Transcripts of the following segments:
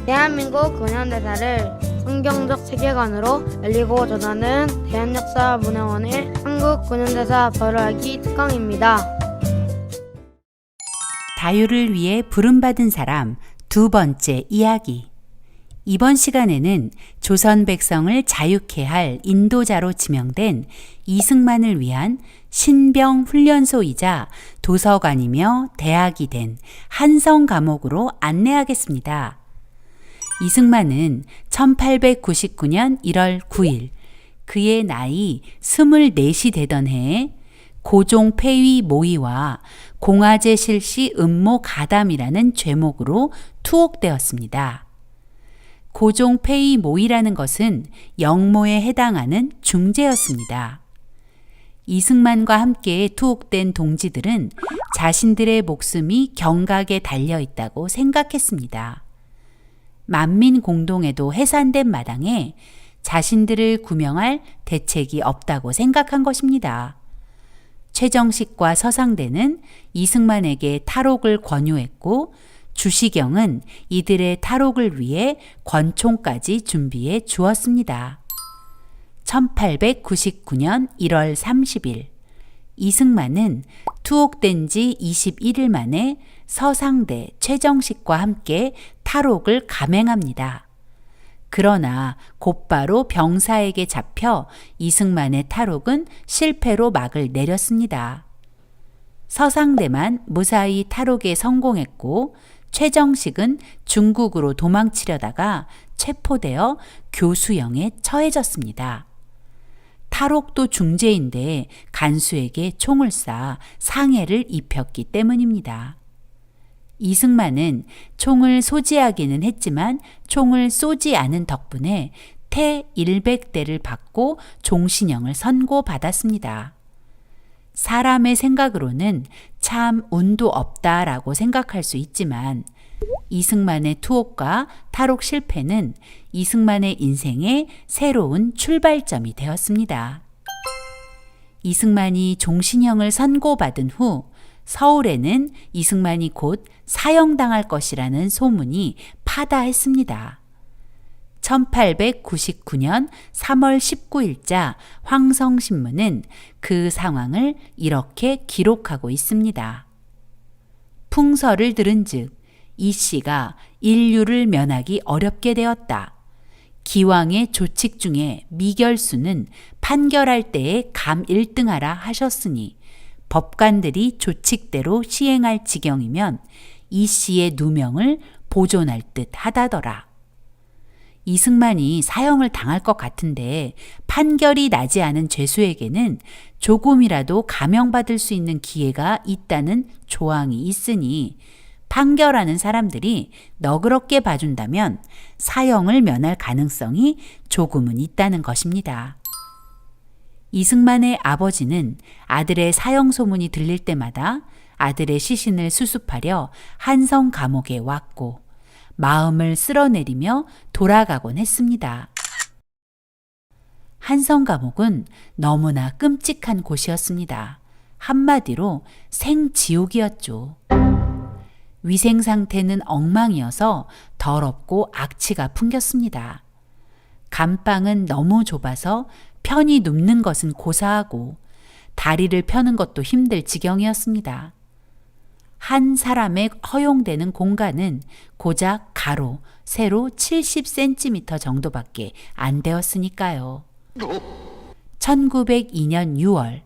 대한민국 근현대사를 성경적 세계관으로 알리고 전하는 대한역사문화원의 한국 근현대사 발효하기 특강입니다. 다유를 위해 부름받은 사람 두 번째 이야기. 이번 시간에는 조선 백성을 자유케 할 인도자로 지명된 이승만을 위한 신병 훈련소이자 도서관이며 대학이 된 한성 감옥으로 안내하겠습니다. 이승만은 1899년 1월 9일 그의 나이 24이 되던 해에 고종 폐위 모의와 공화제 실시 음모 가담이라는 죄목으로 투옥되었습니다. 고종 폐위 모의라는 것은 영모에 해당하는 중죄였습니다. 이승만과 함께 투옥된 동지들은 자신들의 목숨이 경각에 달려 있다고 생각했습니다. 만민공동에도 해산된 마당에 자신들을 구명할 대책이 없다고 생각한 것입니다. 최정식과 서상대는 이승만에게 탈옥을 권유했고 주시경은 이들의 탈옥을 위해 권총까지 준비해 주었습니다. 1899년 1월 30일 이승만은 투옥된 지 21일 만에 서상대, 최정식과 함께 탈옥을 감행합니다. 그러나 곧바로 병사에게 잡혀 이승만의 탈옥은 실패로 막을 내렸습니다. 서상대만 무사히 탈옥에 성공했고 최정식은 중국으로 도망치려다가 체포되어 교수형에 처해졌습니다. 탈옥도 중죄인데 간수에게 총을 쏴 상해를 입혔기 때문입니다. 이승만은 총을 소지하기는 했지만 총을 쏘지 않은 덕분에 태 100대를 받고 종신형을 선고받았습니다. 사람의 생각으로는 참 운도 없다라고 생각할 수 있지만 이승만의 투옥과 탈옥 실패는 이승만의 인생의 새로운 출발점이 되었습니다. 이승만이 종신형을 선고받은 후 서울에는 이승만이 곧 사형당할 것이라는 소문이 파다했습니다. 1899년 3월 19일자 황성신문은 그 상황을 이렇게 기록하고 있습니다. 풍설을 들은즉 이 씨가 인류를 면하기 어렵게 되었다. 기왕의 조칙 중에 미결수는 판결할 때에 감 1등하라 하셨으니 법관들이 조칙대로 시행할 지경이면 이 씨의 누명을 보존할 듯 하다더라. 이승만이 사형을 당할 것 같은데 판결이 나지 않은 죄수에게는 조금이라도 감형받을 수 있는 기회가 있다는 조항이 있으니 판결하는 사람들이 너그럽게 봐준다면 사형을 면할 가능성이 조금은 있다는 것입니다. 이승만의 아버지는 아들의 사형 소문이 들릴 때마다 아들의 시신을 수습하려 한성 감옥에 왔고 마음을 쓸어내리며 돌아가곤 했습니다. 한성 감옥은 너무나 끔찍한 곳이었습니다. 한마디로 생지옥이었죠. 위생 상태는 엉망이어서 더럽고 악취가 풍겼습니다. 감방은 너무 좁아서 편히 눕는 것은 고사하고 다리를 펴는 것도 힘들 지경이었습니다. 한 사람에 허용되는 공간은 고작 가로, 세로 70cm 정도밖에 안 되었으니까요. 1902년 6월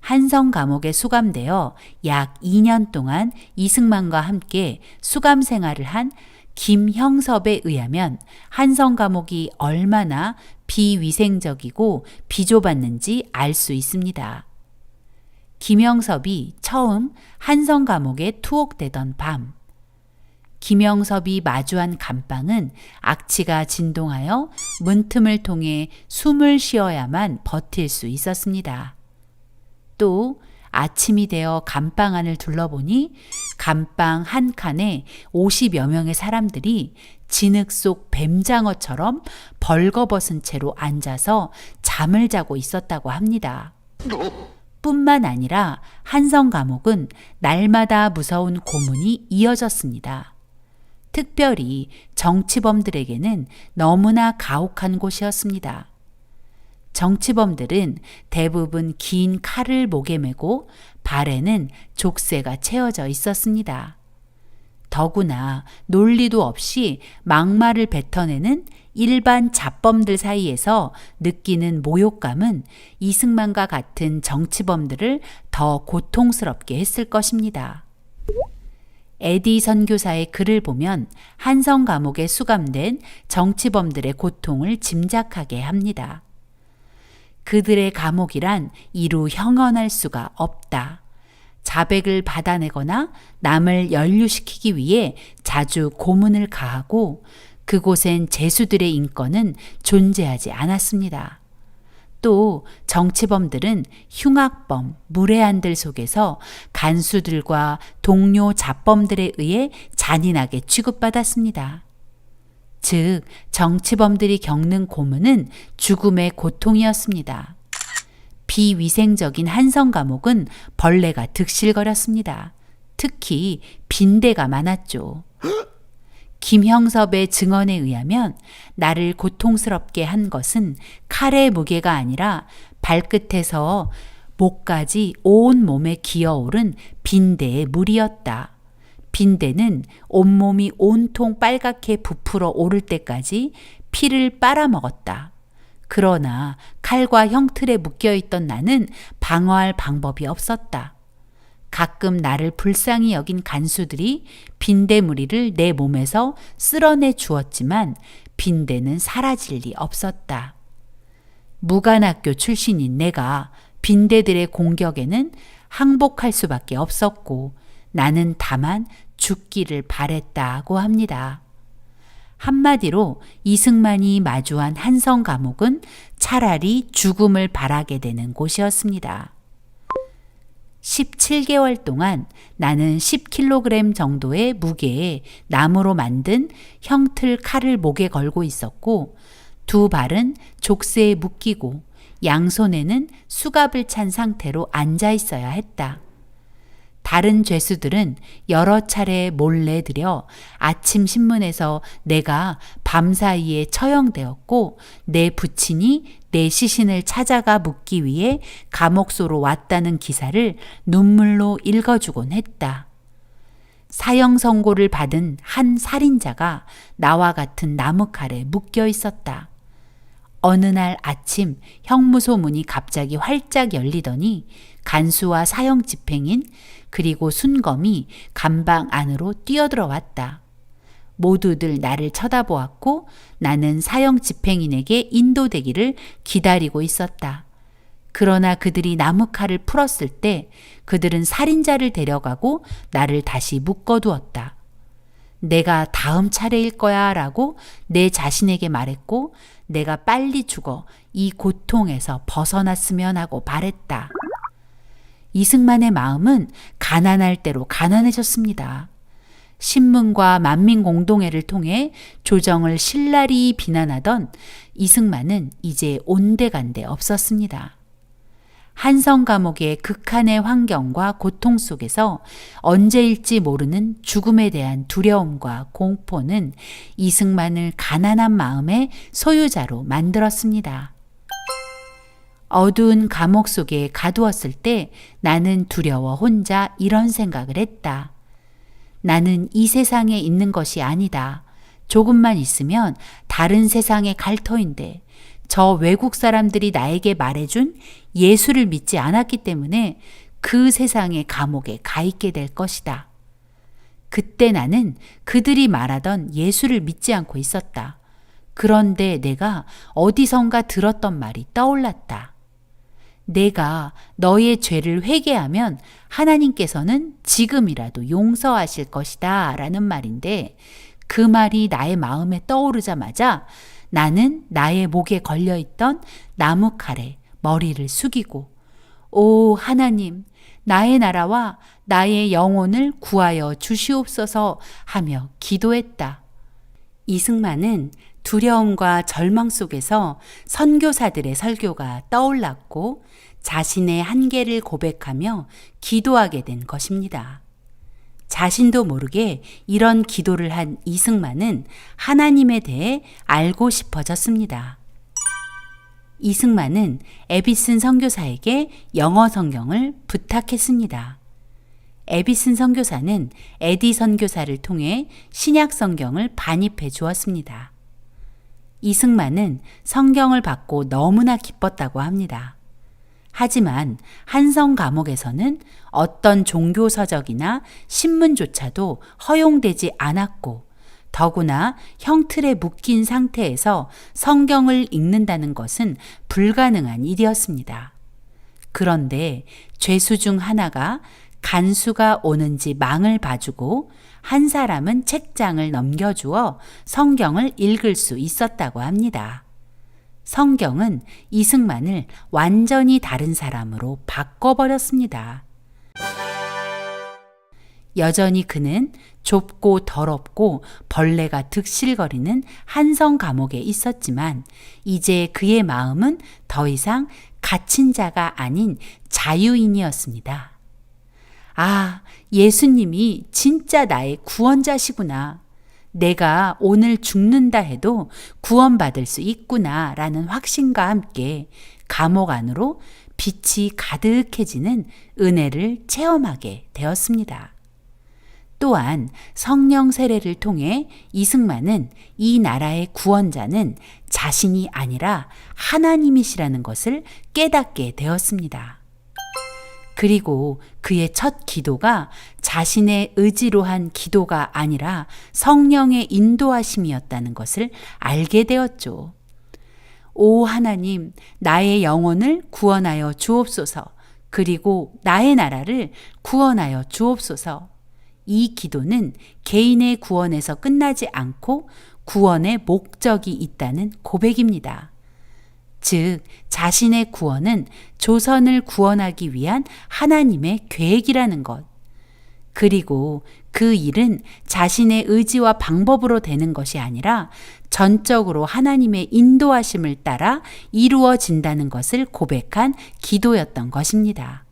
한성 감옥에 수감되어 약 2년 동안 이승만과 함께 수감 생활을 한 김형섭에 의하면 한성 감옥이 얼마나 비위생적이고 비좁았는지 알 수 있습니다. 김형섭이 처음 한성 감옥에 투옥되던 밤, 김형섭이 마주한 감방은 악취가 진동하여 문틈을 통해 숨을 쉬어야만 버틸 수 있었습니다. 또 아침이 되어 감방 안을 둘러보니 감방 한 칸에 50여 명의 사람들이 진흙 속 뱀장어처럼 벌거벗은 채로 앉아서 잠을 자고 있었다고 합니다. 뿐만 아니라 한성 감옥은 날마다 무서운 고문이 이어졌습니다. 특별히 정치범들에게는 너무나 가혹한 곳이었습니다. 정치범들은 대부분 긴 칼을 목에 메고 발에는 족쇄가 채워져 있었습니다. 더구나 논리도 없이 막말을 뱉어내는 일반 잡범들 사이에서 느끼는 모욕감은 이승만과 같은 정치범들을 더 고통스럽게 했을 것입니다. 에디 선교사의 글을 보면 한성 감옥에 수감된 정치범들의 고통을 짐작하게 합니다. 그들의 감옥이란 이루 형언할 수가 없다. 자백을 받아내거나 남을 연루시키기 위해 자주 고문을 가하고 그곳엔 죄수들의 인권은 존재하지 않았습니다. 또 정치범들은 흉악범, 무례한들 속에서 간수들과 동료 잡범들에 의해 잔인하게 취급받았습니다. 즉, 정치범들이 겪는 고문은 죽음의 고통이었습니다. 비위생적인 한성 감옥은 벌레가 득실거렸습니다. 특히 빈대가 많았죠. 김형섭의 증언에 의하면 나를 고통스럽게 한 것은 칼의 무게가 아니라 발끝에서 목까지 온 몸에 기어오른 빈대의 물이었다. 빈대는 온몸이 온통 빨갛게 부풀어 오를 때까지 피를 빨아먹었다. 그러나 칼과 형틀에 묶여있던 나는 방어할 방법이 없었다. 가끔 나를 불쌍히 여긴 간수들이 빈대무리를 내 몸에서 쓸어내 주었지만 빈대는 사라질 리 없었다. 무관학교 출신인 내가 빈대들의 공격에는 항복할 수밖에 없었고 나는 다만 죽기를 바랬다고 합니다. 한마디로 이승만이 마주한 한성 감옥은 차라리 죽음을 바라게 되는 곳이었습니다. 17개월 동안 나는 10kg 정도의 무게의 나무로 만든 형틀 칼을 목에 걸고 있었고 두 발은 족쇄에 묶이고 양손에는 수갑을 찬 상태로 앉아 있어야 했다. 다른 죄수들은 여러 차례 몰래 들여 아침 신문에서 내가 밤사이에 처형되었고 내 부친이 내 시신을 찾아가 묻기 위해 감옥소로 왔다는 기사를 눈물로 읽어주곤 했다. 사형 선고를 받은 한 살인자가 나와 같은 나무칼에 묶여 있었다. 어느 날 아침 형무소 문이 갑자기 활짝 열리더니 간수와 사형 집행인 그리고 순검이 감방 안으로 뛰어들어왔다. 모두들 나를 쳐다보았고 나는 사형 집행인에게 인도되기를 기다리고 있었다. 그러나 그들이 나무칼을 풀었을 때 그들은 살인자를 데려가고 나를 다시 묶어두었다. 내가 다음 차례일 거야 라고 내 자신에게 말했고 내가 빨리 죽어 이 고통에서 벗어났으면 하고 바랬다. 이승만의 마음은 가난할 대로 가난해졌습니다. 신문과 만민공동회를 통해 조정을 신랄히 비난하던 이승만은 이제 온데간데 없었습니다. 한성 감옥의 극한의 환경과 고통 속에서 언제일지 모르는 죽음에 대한 두려움과 공포는 이승만을 가난한 마음의 소유자로 만들었습니다. 어두운 감옥 속에 가두었을 때 나는 두려워 혼자 이런 생각을 했다. 나는 이 세상에 있는 것이 아니다. 조금만 있으면 다른 세상에 갈 터인데 저 외국 사람들이 나에게 말해준 예수를 믿지 않았기 때문에 그 세상의 감옥에 가 있게 될 것이다. 그때 나는 그들이 말하던 예수를 믿지 않고 있었다. 그런데 내가 어디선가 들었던 말이 떠올랐다. 내가 너의 죄를 회개하면 하나님께서는 지금이라도 용서하실 것이다 라는 말인데 그 말이 나의 마음에 떠오르자마자 나는 나의 목에 걸려있던 나무칼에 머리를 숙이고 오 하나님 나의 나라와 나의 영혼을 구하여 주시옵소서 하며 기도했다. 이승만은 두려움과 절망 속에서 선교사들의 설교가 떠올랐고 자신의 한계를 고백하며 기도하게 된 것입니다. 자신도 모르게 이런 기도를 한 이승만은 하나님에 대해 알고 싶어졌습니다. 이승만은 에비슨 선교사에게 영어 성경을 부탁했습니다. 에비슨 선교사는 에디 선교사를 통해 신약 성경을 반입해 주었습니다. 이승만은 성경을 받고 너무나 기뻤다고 합니다. 하지만 한성 감옥에서는 어떤 종교 서적이나 신문조차도 허용되지 않았고, 더구나 형틀에 묶인 상태에서 성경을 읽는다는 것은 불가능한 일이었습니다. 그런데 죄수 중 하나가 간수가 오는지 망을 봐주고 한 사람은 책장을 넘겨주어 성경을 읽을 수 있었다고 합니다. 성경은 이승만을 완전히 다른 사람으로 바꿔버렸습니다. 여전히 그는 좁고 더럽고 벌레가 득실거리는 한성 감옥에 있었지만 이제 그의 마음은 더 이상 갇힌 자가 아닌 자유인이었습니다. 아, 예수님이 진짜 나의 구원자시구나. 내가 오늘 죽는다 해도 구원받을 수 있구나 라는 확신과 함께 감옥 안으로 빛이 가득해지는 은혜를 체험하게 되었습니다. 또한 성령 세례를 통해 이승만은 이 나라의 구원자는 자신이 아니라 하나님이시라는 것을 깨닫게 되었습니다. 그리고 그의 첫 기도가 자신의 의지로 한 기도가 아니라 성령의 인도하심이었다는 것을 알게 되었죠. 오 하나님, 나의 영혼을 구원하여 주옵소서. 그리고 나의 나라를 구원하여 주옵소서. 이 기도는 개인의 구원에서 끝나지 않고 구원의 목적이 있다는 고백입니다. 즉, 자신의 구원은 조선을 구원하기 위한 하나님의 계획이라는 것. 그리고 그 일은 자신의 의지와 방법으로 되는 것이 아니라 전적으로 하나님의 인도하심을 따라 이루어진다는 것을 고백한 기도였던 것입니다.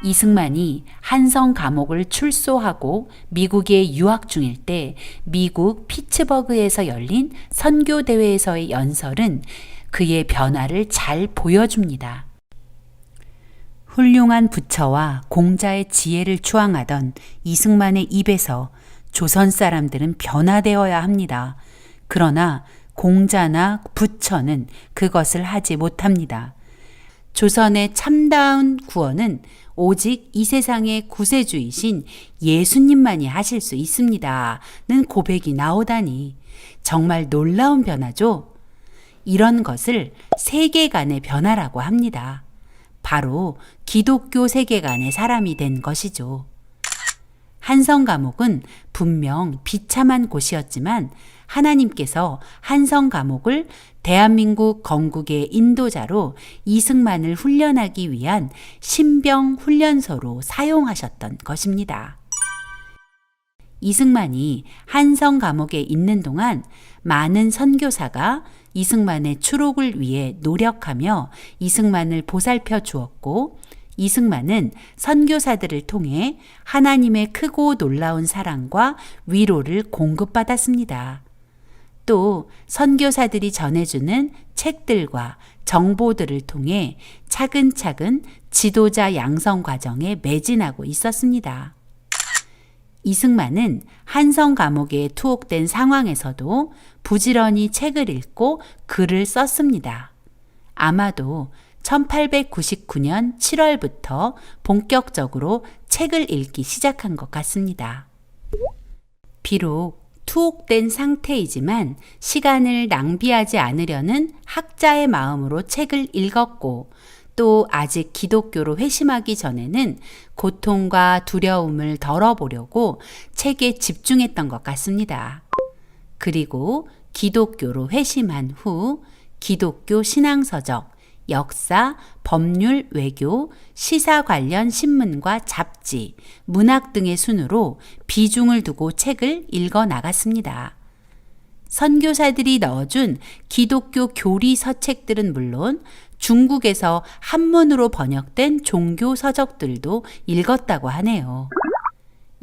이승만이 한성 감옥을 출소하고 미국에 유학 중일 때 미국 피츠버그에서 열린 선교대회에서의 연설은 그의 변화를 잘 보여줍니다. 훌륭한 부처와 공자의 지혜를 추앙하던 이승만의 입에서 조선 사람들은 변화되어야 합니다. 그러나 공자나 부처는 그것을 하지 못합니다. 조선의 참다운 구원은 오직 이 세상의 구세주이신 예수님만이 하실 수 있습니다. 는 고백이 나오다니 정말 놀라운 변화죠. 이런 것을 세계관의 변화라고 합니다. 바로 기독교 세계관의 사람이 된 것이죠. 한성 감옥은 분명 비참한 곳이었지만 하나님께서 한성 감옥을 대한민국 건국의 인도자로 이승만을 훈련하기 위한 신병 훈련소로 사용하셨던 것입니다. 이승만이 한성 감옥에 있는 동안 많은 선교사가 이승만의 추록을 위해 노력하며 이승만을 보살펴 주었고, 이승만은 선교사들을 통해 하나님의 크고 놀라운 사랑과 위로를 공급받았습니다. 또 선교사들이 전해주는 책들과 정보들을 통해 차근차근 지도자 양성 과정에 매진하고 있었습니다. 이승만은 한성 감옥에 투옥된 상황에서도 부지런히 책을 읽고 글을 썼습니다. 아마도 1899년 7월부터 본격적으로 책을 읽기 시작한 것 같습니다. 비록 투옥된 상태이지만 시간을 낭비하지 않으려는 학자의 마음으로 책을 읽었고, 또 아직 기독교로 회심하기 전에는 고통과 두려움을 덜어보려고 책에 집중했던 것 같습니다. 그리고 기독교로 회심한 후 기독교 신앙서적, 역사, 법률, 외교, 시사 관련 신문과 잡지, 문학 등의 순으로 비중을 두고 책을 읽어 나갔습니다. 선교사들이 넣어준 기독교 교리 서책들은 물론 중국에서 한문으로 번역된 종교 서적들도 읽었다고 하네요.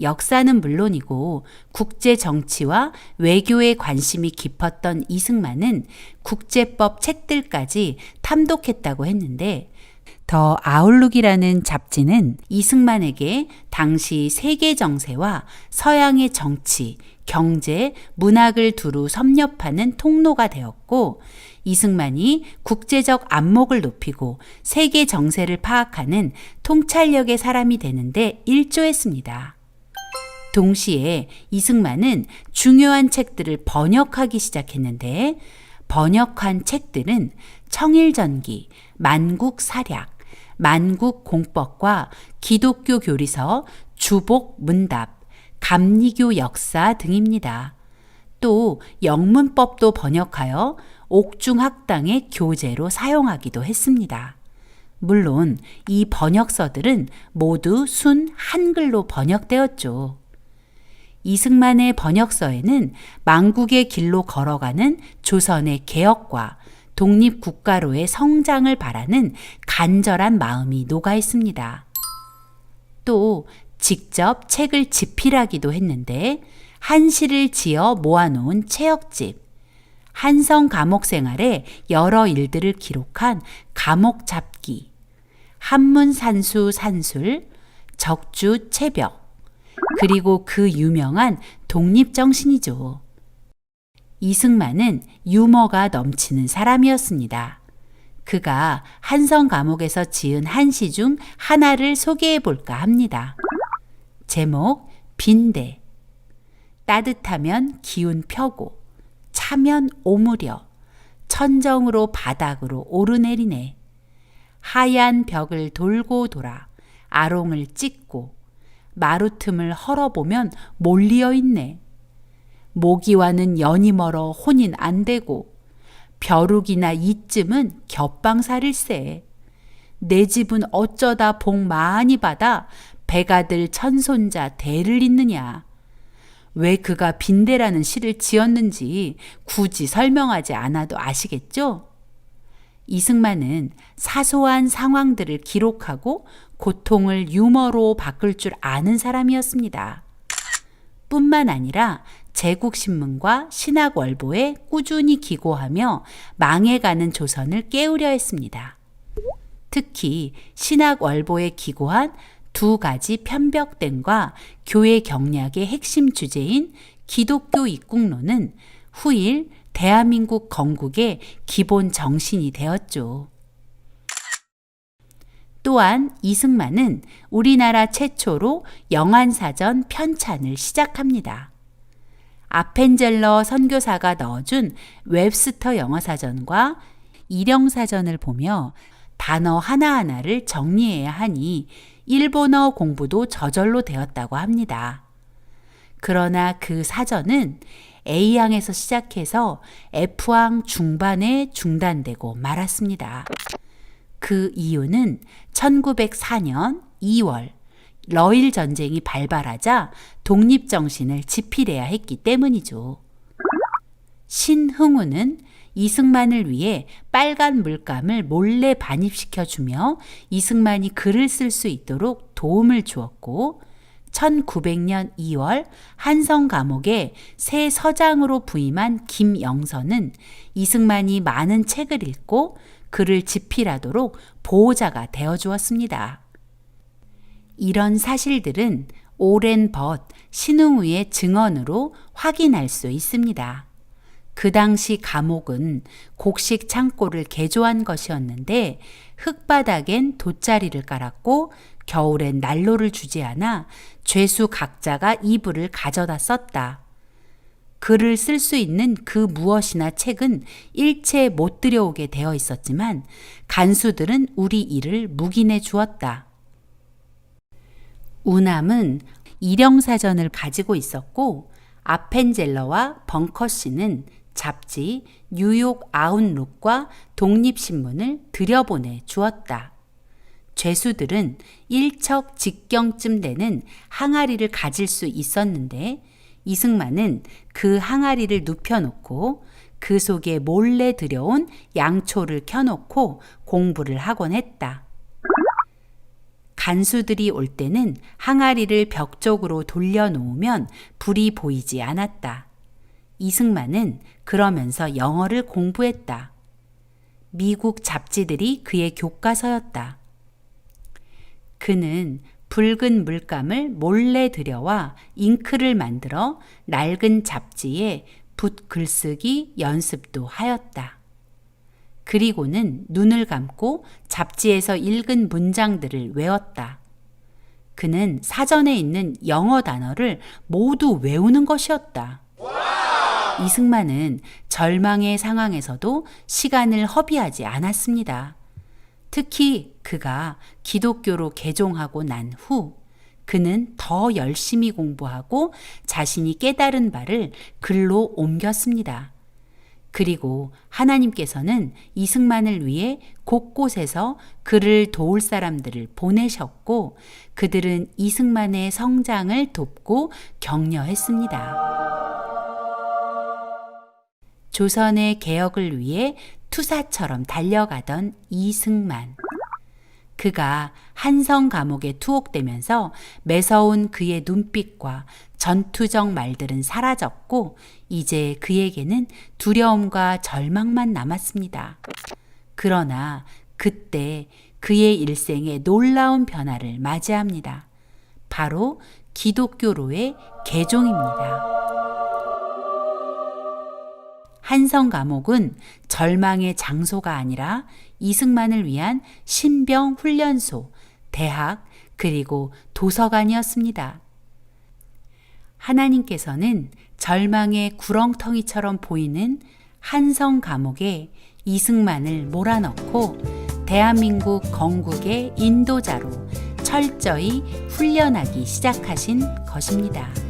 역사는 물론이고 국제 정치와 외교에 관심이 깊었던 이승만은 국제법 책들까지 탐독했다고 했는데 더 아웃룩이라는 잡지는 이승만에게 당시 세계 정세와 서양의 정치, 경제, 문학을 두루 섭렵하는 통로가 되었고 이승만이 국제적 안목을 높이고 세계 정세를 파악하는 통찰력의 사람이 되는데 일조했습니다. 동시에 이승만은 중요한 책들을 번역하기 시작했는데 번역한 책들은 청일전기, 만국사략, 만국공법과 기독교 교리서, 주복문답, 감리교 역사 등입니다. 또 영문법도 번역하여 옥중학당의 교재로 사용하기도 했습니다. 물론 이 번역서들은 모두 순 한글로 번역되었죠. 이승만의 번역서에는 망국의 길로 걸어가는 조선의 개혁과 독립국가로의 성장을 바라는 간절한 마음이 녹아 있습니다. 또 직접 책을 집필하기도 했는데 한시를 지어 모아놓은 체역집, 한성 감옥 생활의 여러 일들을 기록한 감옥 잡기, 한문산수 산술, 적주 체벽, 그리고 그 유명한 독립정신이죠. 이승만은 유머가 넘치는 사람이었습니다. 그가 한성 감옥에서 지은 한시 중 하나를 소개해 볼까 합니다. 제목 빈대. 따뜻하면 기운 펴고 차면 오므려 천정으로 바닥으로 오르내리네. 하얀 벽을 돌고 돌아 아롱을 찍고 마루틈을 헐어보면 몰리어 있네. 모기와는 연이 멀어 혼인 안 되고 벼룩이나 이쯤은 겹방살일세. 내 집은 어쩌다 복 많이 받아 배가들 천손자 대를 잇느냐. 왜 그가 빈대라는 시를 지었는지 굳이 설명하지 않아도 아시겠죠? 이승만은 사소한 상황들을 기록하고 고통을 유머로 바꿀 줄 아는 사람이었습니다. 뿐만 아니라 제국신문과 신학월보에 꾸준히 기고하며 망해가는 조선을 깨우려 했습니다. 특히 신학월보에 기고한 두 가지 편벽된과 교회 경략의 핵심 주제인 기독교 입국론은 후일 대한민국 건국의 기본 정신이 되었죠. 또한 이승만은 우리나라 최초로 영안사전 편찬을 시작합니다. 아펜젤러 선교사가 넣어준 웹스터 영어사전과 일영사전을 보며 단어 하나하나를 정리해야 하니 일본어 공부도 저절로 되었다고 합니다. 그러나 그 사전은 A항에서 시작해서 F항 중반에 중단되고 말았습니다. 그 이유는 1904년 2월 러일 전쟁이 발발하자 독립정신을 지필해야 했기 때문이죠. 신흥우는 이승만을 위해 빨간 물감을 몰래 반입시켜주며 이승만이 글을 쓸 수 있도록 도움을 주었고 1900년 2월 한성 감옥에 새 서장으로 부임한 김영선은 이승만이 많은 책을 읽고 글을 집필하도록 보호자가 되어주었습니다. 이런 사실들은 오랜 벗 신흥우의 증언으로 확인할 수 있습니다. 그 당시 감옥은 곡식 창고를 개조한 것이었는데 흙바닥엔 돗자리를 깔았고 겨울엔 난로를 주지 않아 죄수 각자가 이불을 가져다 썼다. 글을 쓸 수 있는 그 무엇이나 책은 일체 못 들여오게 되어 있었지만 간수들은 우리 일을 묵인해 주었다. 우남은 일영사전을 가지고 있었고 아펜젤러와 벙커씨는 잡지 뉴욕 아웃룩과 독립신문을 들여보내 주었다. 죄수들은 일척직경쯤 되는 항아리를 가질 수 있었는데 이승만은 그 항아리를 눕혀놓고 그 속에 몰래 들여온 양초를 켜놓고 공부를 하곤 했다. 간수들이 올 때는 항아리를 벽 쪽으로 돌려놓으면 불이 보이지 않았다. 이승만은 그러면서 영어를 공부했다. 미국 잡지들이 그의 교과서였다. 그는 붉은 물감을 몰래 들여와 잉크를 만들어 낡은 잡지에 붓 글쓰기 연습도 하였다. 그리고는 눈을 감고 잡지에서 읽은 문장들을 외웠다. 그는 사전에 있는 영어 단어를 모두 외우는 것이었다. 이승만은 절망의 상황에서도 시간을 허비하지 않았습니다. 특히 그가 기독교로 개종하고 난 후 그는 더 열심히 공부하고 자신이 깨달은 바를 글로 옮겼습니다. 그리고 하나님께서는 이승만을 위해 곳곳에서 그를 도울 사람들을 보내셨고 그들은 이승만의 성장을 돕고 격려했습니다. 조선의 개혁을 위해 투사처럼 달려가던 이승만. 그가 한성 감옥에 투옥되면서 매서운 그의 눈빛과 전투적 말들은 사라졌고 이제 그에게는 두려움과 절망만 남았습니다. 그러나 그때 그의 일생에 놀라운 변화를 맞이합니다. 바로 기독교로의 개종입니다. 한성 감옥은 절망의 장소가 아니라 이승만을 위한 신병 훈련소, 대학, 그리고 도서관이었습니다. 하나님께서는 절망의 구렁텅이처럼 보이는 한성 감옥에 이승만을 몰아넣고 대한민국 건국의 인도자로 철저히 훈련하기 시작하신 것입니다.